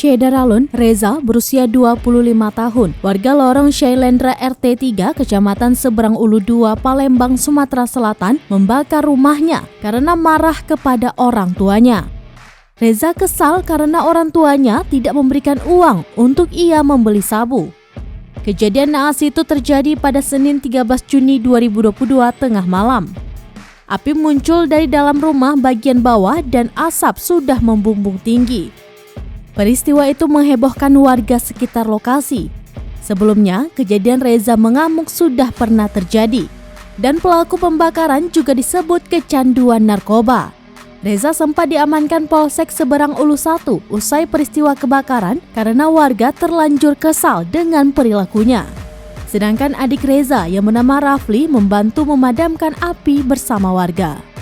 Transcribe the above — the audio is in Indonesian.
Cedaralun, Reza, berusia 25 tahun, warga lorong Syailendra RT 3, Kecamatan Seberang Ulu 2, Palembang, Sumatera Selatan, membakar rumahnya karena marah kepada orang tuanya. Reza kesal karena orang tuanya tidak memberikan uang untuk ia membeli sabu. Kejadian naas itu terjadi pada Senin 13 Juni 2022 tengah malam. Api muncul dari dalam rumah bagian bawah dan asap sudah membumbung tinggi. Peristiwa itu menghebohkan warga sekitar lokasi. Sebelumnya, kejadian Reza mengamuk sudah pernah terjadi. Dan pelaku pembakaran juga disebut kecanduan narkoba. Reza sempat diamankan Polsek Seberang Ulu 1 usai peristiwa kebakaran karena warga terlanjur kesal dengan perilakunya. Sedangkan adik Reza yang bernama Rafli membantu memadamkan api bersama warga.